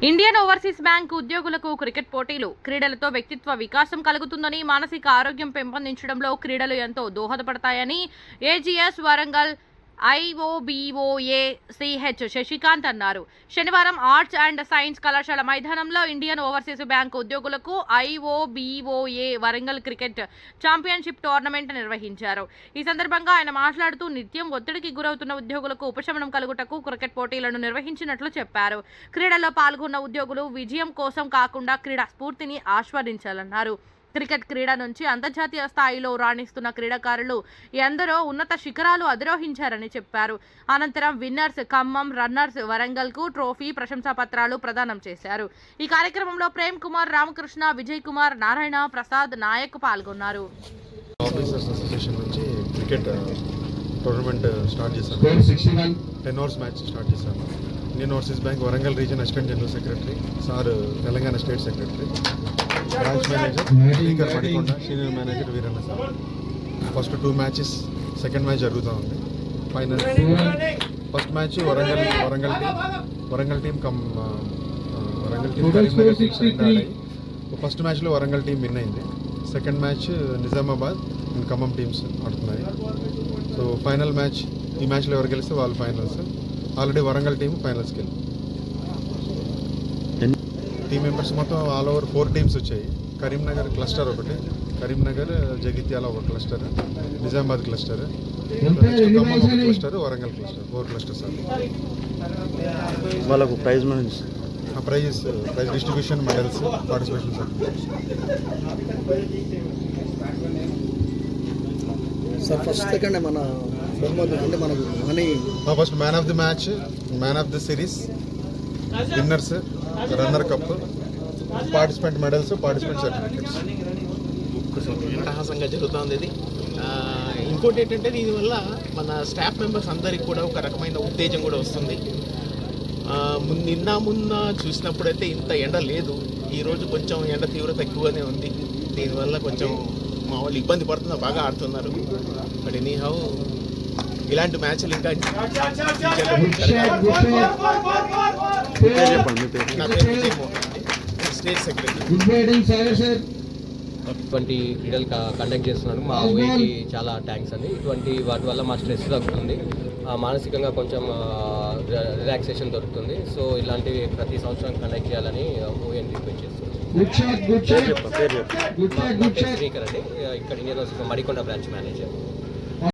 Indian Overseas bank ఉద్యోగులకు cricket పోటీలు క్రీడలతో వ్యక్తిత్వ వికాసం కలుగుతుందని, మానసిక ఆరోగ్యం పెంపొందించడంలో క్రీడలు ఎంతో దోహదపడతాయని ఏజీఎస్ వరంగల్ ఐఓబీఓఏ సిహెచ్ శశికాంత్ అన్నారు. శనివారం ఆర్ట్స్ అండ్ సైన్స్ కళాశాల మైదానంలో ఇండియన్ ఓవర్సీస్ బ్యాంక్ ఉద్యోగులకు ఐఓబీఓఏ వరంగల్ క్రికెట్ ఛాంపియన్షిప్ టోర్నమెంట్ నిర్వహించారు. ఈ సందర్భంగా ఆయన మాట్లాడుతూ నిత్యం ఒత్తిడికి గురవుతున్న ఉద్యోగులకు ఉపశమనం కలుగుటకు క్రికెట్ పోటీలను నిర్వహించినట్లు చెప్పారు. క్రీడల్లో పాల్గొన్న ఉద్యోగులు విజయం కోసం కాకుండా క్రీడా స్ఫూర్తిని ఆస్వాదించాలన్నారు. క్రికెట్ క్రీడ నుంచి అంతర్జాతీయ స్థాయిలో రాణిస్తున్న క్రీడాకారులు ఎందరో ఉన్నత శిఖరాలు అధిరోహించారని చెప్పారు. అనంతరం విన్నర్స్ ఖమ్మం, రన్నర్స్ వరంగల్కు ట్రోఫీ, ప్రశంసా పత్రాలు ప్రదానం చేశారు. ఈ కార్యక్రమంలో ప్రేమ్ కుమార్, రామకృష్ణ, విజయ్ కుమార్, నారాయణ, ప్రసాద్, నాయక్ పాల్గొన్నారు. టోర్నమెంట్ స్టార్ట్ చేశాను. 10 అవర్స్ మ్యాచ్ స్టార్ట్ చేశాను. Indian Overseas Bank Warangal region assistant general secretary sir, Telangana state secretary, branch manager speaker Padikonda, senior manager Veeranna sir. First 2 matches, second match జరుగుతూ ఉంది. Final first match Warangal team Karimnagar team. First మ్యాచ్లో Warangal team win అయింది. Second match Nizamabad and Khammam teams ఆడుతున్నాయి. So final match, ఈ మ్యాచ్లో ఎవరు గెలిస్తే వాళ్ళు ఫైనల్స్. ఆల్రెడీ వరంగల్ టీం ఫైనల్స్కి వెళ్ళి టీం మెంబర్స్ మొత్తం ఆల్ ఓవర్ 4 టీమ్స్ వచ్చాయి. కరీంనగర్ క్లస్టర్ ఒకటి, కరీంనగర్ జగిత్యాల ఒక క్లస్టర్, నిజామాబాద్ క్లస్టర్, ఖమ్మం ఒక క్లస్టర్, వరంగల్ క్లస్టర్, 4 క్లస్టర్స్. వాళ్ళకు prize money, prize distribution, medals, participation certificates. Sir first second మన అంటే మనకు money first man of the match, man of the series, winners, runner cup, participant medals, participant certificates. అట్టహాసంగా జరుగుతుంది ఇది. ఇంకోటి ఏంటంటే దీనివల్ల మన స్టాఫ్ మెంబర్స్ అందరికి కూడా ఒక రకమైన ఉత్తేజం కూడా వస్తుంది. మొన్న చూసినప్పుడైతే ఇంత ఎండ లేదు. ఈరోజు కొంచెం ఎండ తీవ్రత ఎక్కువనే ఉంది. దీనివల్ల కొంచెం మా వాళ్ళు ఇబ్బంది పడుతున్నారు, బాగా ఆడుతున్నారు. బట్ ఎనీహౌ ఇలాంటి మ్యాచ్లు ఇంకా స్టేట్ సెక్రటరీ. ఇటువంటి క్రీడలు కండక్ట్ చేస్తున్నాను. మా ఓఏకి చాలా థ్యాంక్స్ అండి. ఇటువంటి వాటి వల్ల మా స్ట్రెస్ తగ్గుతుంది, మానసికంగా కొంచెం రిలాక్సేషన్ దొరుకుతుంది. సో ఇలాంటివి ప్రతి సంవత్సరం కండక్ట్ చేయాలని ఓఏని రిక్వెస్ట్ చేస్తున్నాను. శ్రీకర్ అండి, ఇక్కడ Indian overseas Madikonda branch manager.